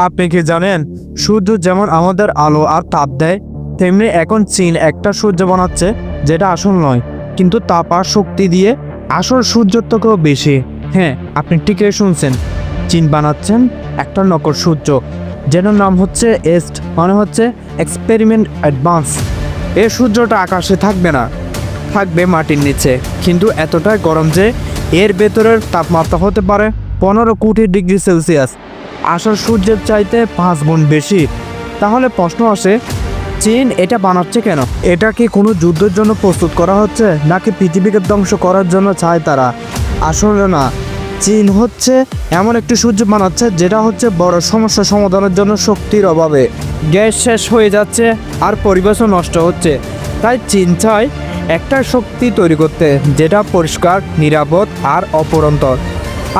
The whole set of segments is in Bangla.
আপনি কি জানেন, সূর্য যেমন আমাদের আলো আর তাপ দেয়, তেমনি এখন চীন একটা সূর্য বানাচ্ছে যেটা আসল নয়, কিন্তু তাপ আর শক্তি দিয়ে আসল সূর্যের থেকেও বেশি। হ্যাঁ, আপনি ঠিকই শুনছেন, চীন বানাচ্ছেন একটা নকল সূর্য, যেটার নাম হচ্ছে এস্ট, মানে হচ্ছে এক্সপেরিমেন্ট অ্যাডভান্স। এই সূর্যটা আকাশে থাকবে না, থাকবে মাটির নিচে, কিন্তু এতটাই গরম যে এর ভেতরের তাপমাত্রা হতে পারে 15 কোটি ডিগ্রি সেলসিয়াস, আসল সূর্যের চাইতে 5 গুণ বেশি। তাহলে প্রশ্ন আসে, চীন এটা বানাচ্ছে কেন? এটা কি কোনো যুদ্ধের জন্য প্রস্তুত করা হচ্ছে, নাকি পৃথিবীকে ধ্বংস করার জন্য চায় তারা? আসলে না, চীন হচ্ছে এমন একটি সূর্য বানাচ্ছে যেটা হচ্ছে বড় সমস্যা সমাধানের জন্য শক্তির অভাবে গ্যাস শেষ হয়ে যাচ্ছে আর পরিবেশও নষ্ট হচ্ছে। তাই চীন চায় একটা শক্তি তৈরি করতে যেটা পরিষ্কার, নিরাপদ আর অপরন্তর।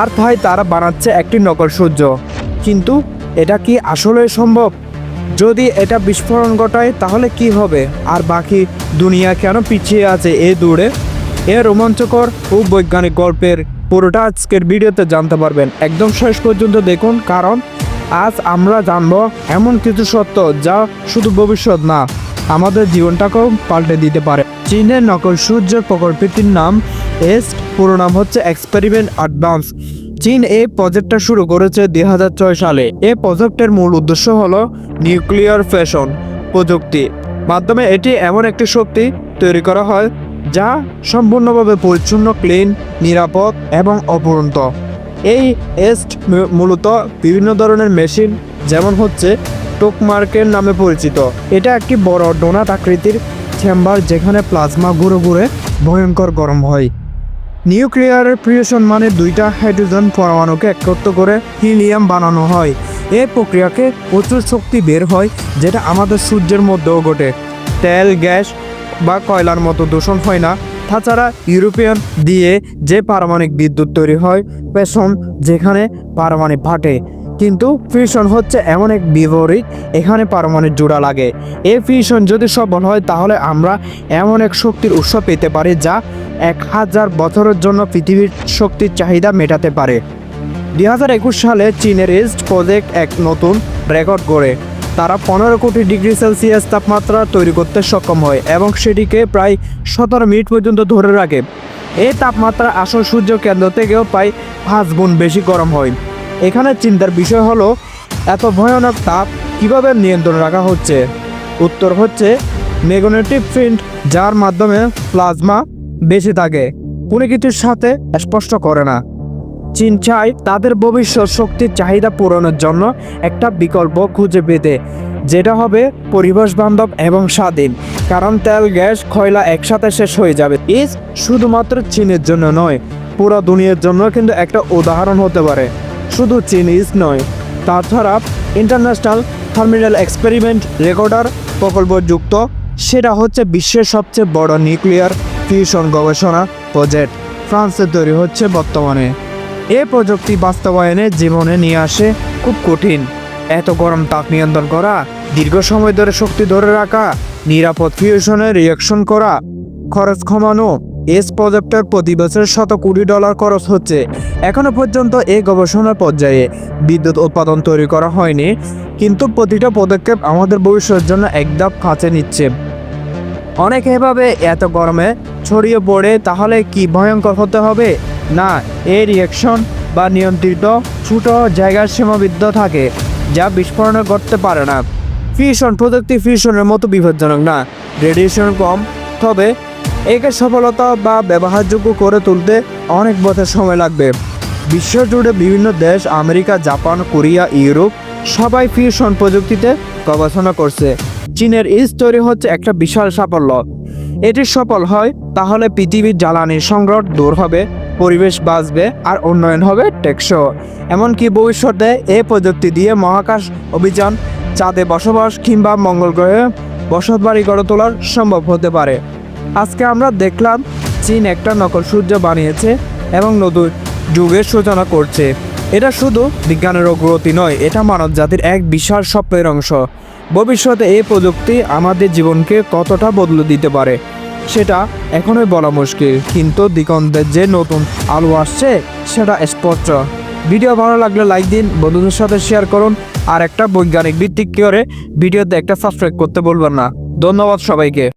আর তাই তারা বানাচ্ছে একটি নকল সূর্য। কিন্তু এটা কি আসলে সম্ভব? যদি এটা বিস্ফোরণ ঘটায় তাহলে কি হবে? আর বাকি দুনিয়া কেন পিছিয়ে আছে এই দৌড়ে? এর রোমাঞ্চকর ও বৈজ্ঞানিক গল্পের পুরোটা আজকের ভিডিওতে জানতে পারবেন। একদম শেষ পর্যন্ত দেখুন, কারণ আজ আমরা জানবো এমন কিছু সত্য যা শুধু ভবিষ্যৎ না, আমাদের জীবনটাকেও পাল্টে দিতে পারে। চীনের নকল সূর্যের প্রকল্পটির নাম এস্ট, পুরো নাম হচ্ছে এক্সপেরিমেন্ট অ্যাডভান্স। চীন এই প্রজেক্টটা শুরু করেছে 2006 সালে। এই প্রজেক্টের মূল উদ্দেশ্য হলো নিউক্লিয়ার ফিউশন প্রযুক্তি মাধ্যমে এটি এমন একটি শক্তি তৈরি করা হয় যা সম্পূর্ণভাবে পরিচ্ছন্ন, ক্লিন, নিরাপদ এবং অপরন্ত। এই এস্ট মূলত বিভিন্ন ধরনের মেশিন, যেমন হচ্ছে টোকমার্কের নামে পরিচিত। এটা একটি বড় ডোনাট আকৃতির চেম্বার যেখানে প্লাজমা ঘুরে ঘুরে ভয়ঙ্কর গরম হয়। নিউক্লিয়ার ফিউশন মানে দুইটা হাইড্রোজেন পরমাণুকে একত্র করে হিলিয়াম বানানো হয়। এই প্রক্রিয়াকে প্রচুর শক্তি বের হয়, যেটা আমাদের সূর্যের মধ্যেও ঘটে। তেল, গ্যাস বা কয়লার মতো দূষণ হয় না। তাছাড়া ইউরোপিয়ান দিয়ে যে পারমাণবিক বিদ্যুৎ তৈরি হয়, পেশন, যেখানে পারমাণবিক ফাটে। কিন্তু ফিউশন হচ্ছে এমন এক বিপরীত, এখানে পারমাণবিক জোড়া লাগে। এই ফিউশন যদি সফল হয় তাহলে আমরা এমন এক শক্তির উৎস পেতে পারি যা 1000 বছরের জন্য পৃথিবীর শক্তির চাহিদা মেটাতে পারে। 2021 সালে চীনের ইস্ট প্রজেক্ট এক নতুন রেকর্ড গড়ে। তারা 15 কোটি ডিগ্রি সেলসিয়াস তাপমাত্রা তৈরি করতে সক্ষম হয় এবং সেটিকে প্রায় 17 মিনিট পর্যন্ত ধরে রাখে। এই তাপমাত্রা আসল সূর্য কেন্দ্র থেকেও প্রায় 5 গুণ বেশি গরম হয়। এখানে চিন্তার বিষয় হলো, এত ভয়ানক তাপ কিভাবে নিয়ন্ত্রণ রাখা হচ্ছে? উত্তর হচ্ছে ম্যাগনেটিক ফিল্ড, যার মাধ্যমে প্লাজমা বেঁচে থাকে, কোনো কিছুর সাথে স্পষ্ট করে না। চীন চায় তাদের ভবিষ্যৎ শক্তির চাহিদা পূরণের জন্য একটা বিকল্প খুঁজে পেতে, যেটা হবে পরিবেশ বান্ধব এবং স্বাধীন। কারণ তেল, গ্যাস, কয়লা একসাথে শেষ হয়ে যাবে। এই শুধুমাত্র চীনের জন্য নয়, পুরো দুনিয়ার জন্য কিন্তু একটা উদাহরণ হতে পারে। শুধু চীন নয়, তাছাড়া ইন্টারন্যাশনাল থার্মিনাল এক্সপেরিমেন্ট রেকর্ডার প্রকল্প যুক্ত, সেটা হচ্ছে বিশ্বের সবচেয়ে বড় নিউক্লিয়ার ফিউশন গবেষণা প্রজেক্ট। ফ্রান্সে তৈরি হচ্ছে বর্তমানে। এই প্রযুক্তি বাস্তবায়নে জীবনে নিয়ে আসে খুব কঠিন। এত গরম তাপ নিয়ন্ত্রণ করা, দীর্ঘ সময় ধরে শক্তি ধরে রাখা, নিরাপদ ফিউশনে রিয়াকশন করা, খরচ কমানো। এস প্রজেক্টের প্রতি বছর $100 কোটি খরচ হচ্ছে। এখনো পর্যন্ত এই গবেষণার পর্যায়ে বিদ্যুৎ উৎপাদন তৈরি করা হয়নি, কিন্তু প্রতিটা পদক্ষেপ আমাদের ভবিষ্যতের জন্য এক ধাপ কাছে নিচ্ছে। অনেকে এভাবে এত গরমে ছড়িয়ে পড়ে, তাহলে কি ভয়ঙ্কর হতে হবে? না, এই রিয়াকশন বা নিয়ন্ত্রিত ছোট জায়গার সীমাবদ্ধ থাকে, যা বিস্ফোরণে ঘটতে পারে না। ফিউশন প্রযুক্তি ফিউশনের মতো বিপজ্জনক না, রেডিয়েশন কম, তবে একে সফলতা বা ব্যবহারযোগ্য করে তুলতে অনেক বছর সময় লাগবে। বিশ্বজুড়ে বিভিন্ন দেশ, আমেরিকা, জাপান, কোরিয়া, ইউরোপ, সবাই ফিউশন প্রযুক্তিতে গবেষণা করছে। চীনের ইস্ট তৈরি হচ্ছে একটা বিশাল সাফল্য। এটি সফল হয় তাহলে পৃথিবীর জ্বালানির সংকট দূর হবে, পরিবেশ বাঁচবে আর উন্নয়ন হবে টেকসই। এমনকি ভবিষ্যতে এই প্রযুক্তি দিয়ে মহাকাশ অভিযান, চাঁদে বসবাস কিংবা মঙ্গল গ্রহে বসতবাড়ি গড়ে তোলা সম্ভব হতে পারে। আজকে আমরা দেখলাম চীন একটা নকল সূর্য বানিয়েছে এবং নতুন যুগের সূচনা করছে। এটা শুধু বিজ্ঞানের অগ্রগতি নয়, এটা মানবজাতির এক বিশাল স্বপ্নের অংশ। ভবিষ্যতে এই প্রযুক্তি আমাদের জীবনকে কতটা বদলে দিতে পারে সেটা এখনই বলা মুশকিল, কিন্তু দিগন্তের যে নতুন আলো আসছে সেটা স্পষ্ট। ভিডিও ভালো লাগলে লাইক দিন, বন্ধুদের সাথে শেয়ার করুন, আর একটা বৈজ্ঞানিক ভিত্তিক করে ভিডিওতে একটা সাবস্ক্রাইব করতে বলবেন না। ধন্যবাদ সবাইকে।